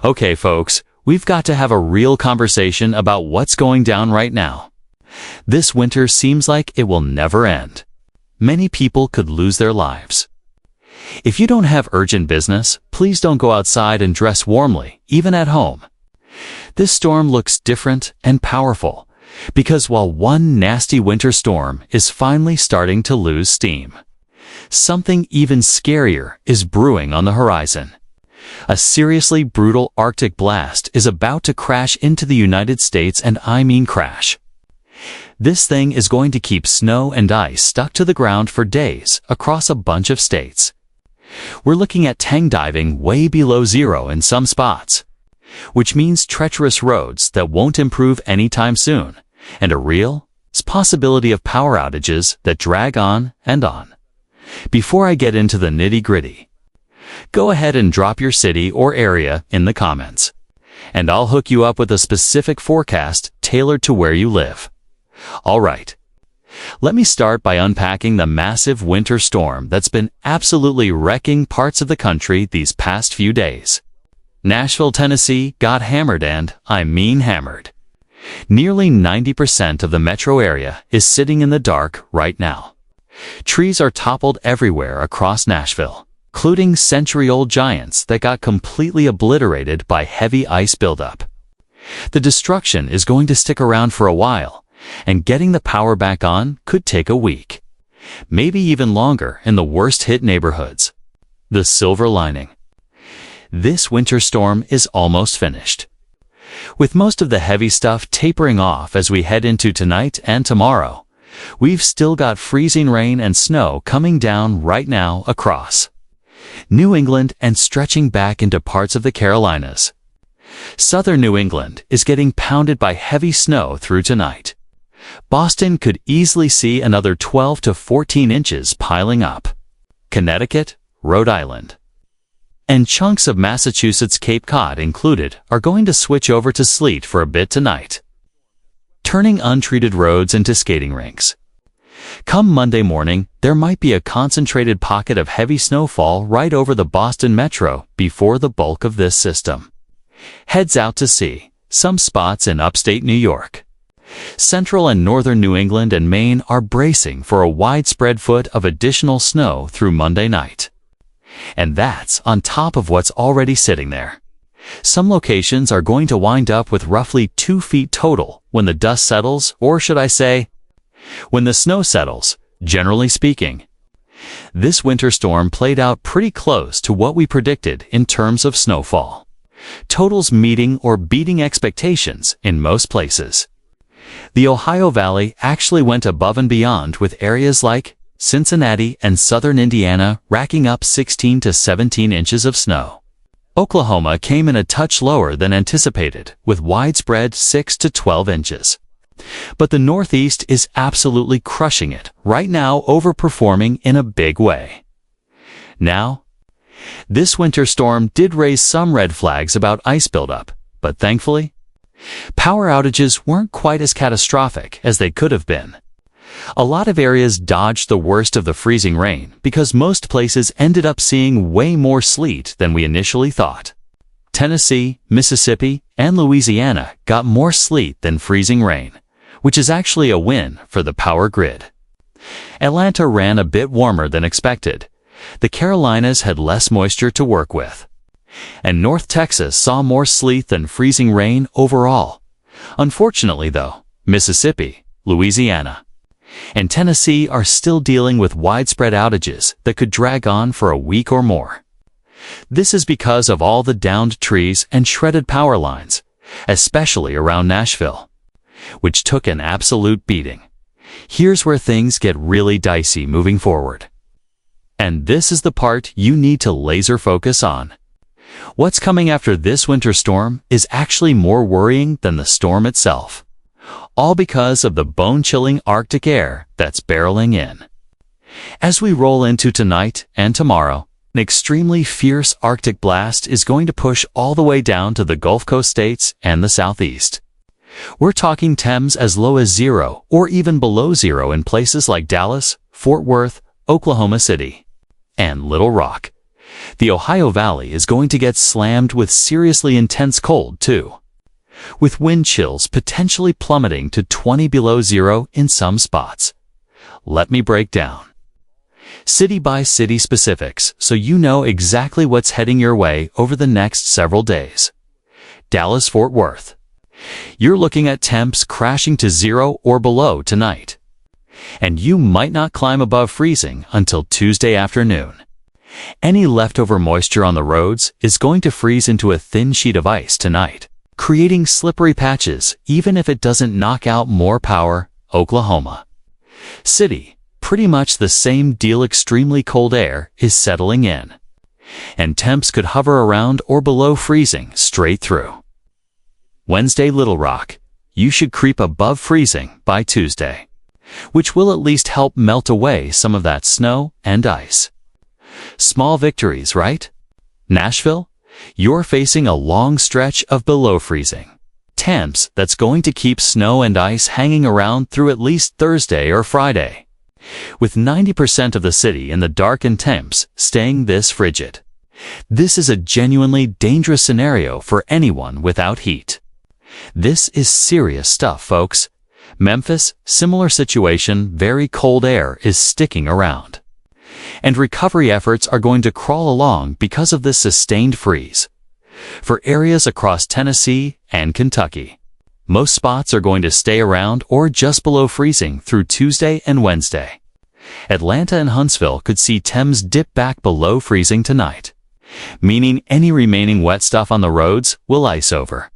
Okay, folks, we've got to have a real conversation about what's going down right now. This winter seems like it will never end. Many people could lose their lives. If you don't have urgent business, please don't go outside and dress warmly, even at home. This storm looks different and powerful, because while one nasty winter storm is finally starting to lose steam, something even scarier is brewing on the horizon. A seriously brutal Arctic blast is about to crash into the United States, and I mean crash. This thing is going to keep snow and ice stuck to the ground for days across a bunch of states. We're looking at tang diving way below zero in some spots, which means treacherous roads that won't improve anytime soon, and a real possibility of power outages that drag on and on. Before I get into the nitty-gritty, go ahead and drop your city or area in the comments, and I'll hook you up with a specific forecast tailored to where you live. All right, let me start by unpacking the massive winter storm that's been absolutely wrecking parts of the country these past few days. Nashville, Tennessee got hammered, and I mean hammered. Nearly 90% of the metro area is sitting in the dark right now. Trees are toppled everywhere across Nashville, including century-old giants that got completely obliterated by heavy ice buildup. The destruction is going to stick around for a while, and getting the power back on could take a week, maybe even longer in the worst-hit neighborhoods. The silver lining: this winter storm is almost finished. With most of the heavy stuff tapering off as we head into tonight and tomorrow, we've still got freezing rain and snow coming down right now across New England and stretching back into parts of the Carolinas. Southern New England is getting pounded by heavy snow through tonight. Boston could easily see another 12 to 14 inches piling up. Connecticut, Rhode Island, and chunks of Massachusetts, Cape Cod included, are going to switch over to sleet for a bit tonight, turning untreated roads into skating rinks. Come Monday morning, there might be a concentrated pocket of heavy snowfall right over the Boston metro before the bulk of this system heads out to sea. Some spots in upstate New York, central and northern New England and Maine are bracing for a widespread foot of additional snow through Monday night. And that's on top of what's already sitting there. Some locations are going to wind up with roughly 2 feet total when the dust settles, or should I say, when the snow settles, generally speaking. This winter storm played out pretty close to what we predicted in terms of snowfall, totals meeting or beating expectations in most places. The Ohio Valley actually went above and beyond, with areas like Cincinnati and southern Indiana racking up 16 to 17 inches of snow. Oklahoma came in a touch lower than anticipated, with widespread 6 to 12 inches. But the Northeast is absolutely crushing it right now, overperforming in a big way. Now, this winter storm did raise some red flags about ice buildup, but thankfully, power outages weren't quite as catastrophic as they could have been. A lot of areas dodged the worst of the freezing rain because most places ended up seeing way more sleet than we initially thought. Tennessee, Mississippi, and Louisiana got more sleet than freezing rain, which is actually a win for the power grid. Atlanta ran a bit warmer than expected. The Carolinas had less moisture to work with. And North Texas saw more sleet than freezing rain overall. Unfortunately, though, Mississippi, Louisiana, and Tennessee are still dealing with widespread outages that could drag on for a week or more. This is because of all the downed trees and shredded power lines, especially around Nashville, which took an absolute beating. Here's where things get really dicey moving forward. And this is the part you need to laser focus on. What's coming after this winter storm is actually more worrying than the storm itself, all because of the bone-chilling Arctic air that's barreling in. As we roll into tonight and tomorrow, an extremely fierce Arctic blast is going to push all the way down to the Gulf Coast states and the Southeast. We're talking temps as low as 0 or even below 0 in places like Dallas, Fort Worth, Oklahoma City, and Little Rock. The Ohio Valley is going to get slammed with seriously intense cold, too, with wind chills potentially plummeting to 20 below zero in some spots. Let me break down city-by-city specifics so you know exactly what's heading your way over the next several days. Dallas-Fort Worth. You're looking at temps crashing to 0 or below tonight. And you might not climb above freezing until Tuesday afternoon. Any leftover moisture on the roads is going to freeze into a thin sheet of ice tonight, creating slippery patches even if it doesn't knock out more power. Oklahoma City. Pretty much the same deal. Extremely cold air is settling in, and temps could hover around or below freezing straight through. Wednesday, Little Rock. You should creep above freezing by Tuesday, which will at least help melt away some of that snow and ice. Small victories, right? Nashville. You're facing a long stretch of below freezing temps that's going to keep snow and ice hanging around through at least Thursday or Friday, with 90% of the city in the dark and temps staying this frigid. This is a genuinely dangerous scenario for anyone without heat. This is serious stuff, folks. Memphis, similar situation. Very cold air is sticking around, and recovery efforts are going to crawl along because of this sustained freeze. For areas across Tennessee and Kentucky, most spots are going to stay around or just below freezing through Tuesday and Wednesday. Atlanta and Huntsville could see temps dip back below freezing tonight, meaning any remaining wet stuff on the roads will ice over.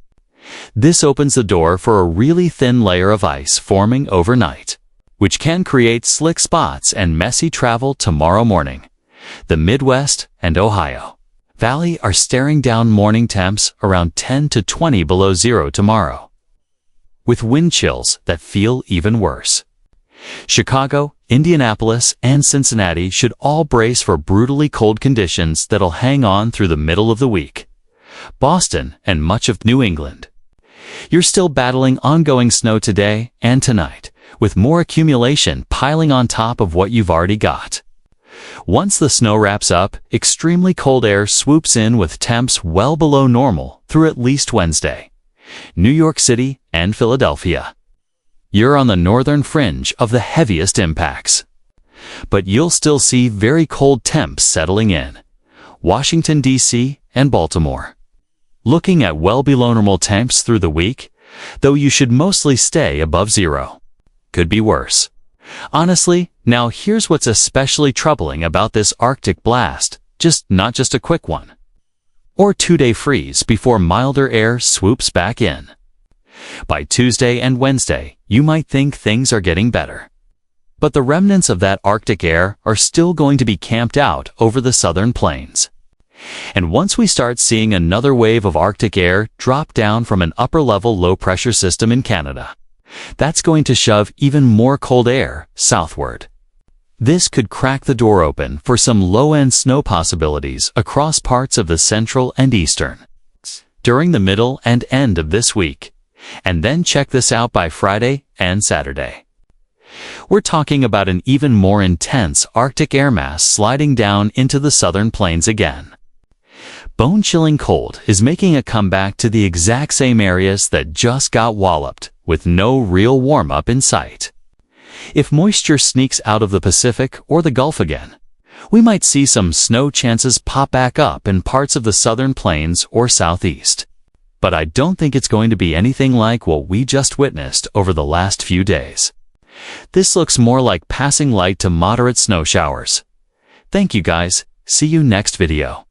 This opens the door for a really thin layer of ice forming overnight, which can create slick spots and messy travel tomorrow morning. The Midwest and Ohio Valley are staring down morning temps around 10 to 20 below zero tomorrow, with wind chills that feel even worse. Chicago, Indianapolis, and Cincinnati should all brace for brutally cold conditions that'll hang on through the middle of the week. Boston and much of New England. You're still battling ongoing snow today and tonight, with more accumulation piling on top of what you've already got. Once the snow wraps up, extremely cold air swoops in with temps well below normal through at least Wednesday. New York City and Philadelphia. You're on the northern fringe of the heaviest impacts, but you'll still see very cold temps settling in. Washington, D.C. and Baltimore. Looking at well below normal temps through the week, though you should mostly stay above zero. Could be worse. Honestly, now here's what's especially troubling about this Arctic blast, not just a quick one, or 2-day freeze before milder air swoops back in. By Tuesday and Wednesday, you might think things are getting better, but the remnants of that Arctic air are still going to be camped out over the southern plains. And once we start seeing another wave of Arctic air drop down from an upper-level low-pressure system in Canada, that's going to shove even more cold air southward. This could crack the door open for some low-end snow possibilities across parts of the central and eastern during the middle and end of this week. And then check this out by Friday and Saturday. We're talking about an even more intense Arctic air mass sliding down into the southern plains again. Bone-chilling cold is making a comeback to the exact same areas that just got walloped, with no real warm-up in sight. If moisture sneaks out of the Pacific or the Gulf again, we might see some snow chances pop back up in parts of the southern plains or southeast. But I don't think it's going to be anything like what we just witnessed over the last few days. This looks more like passing light to moderate snow showers. Thank you guys. See you next video.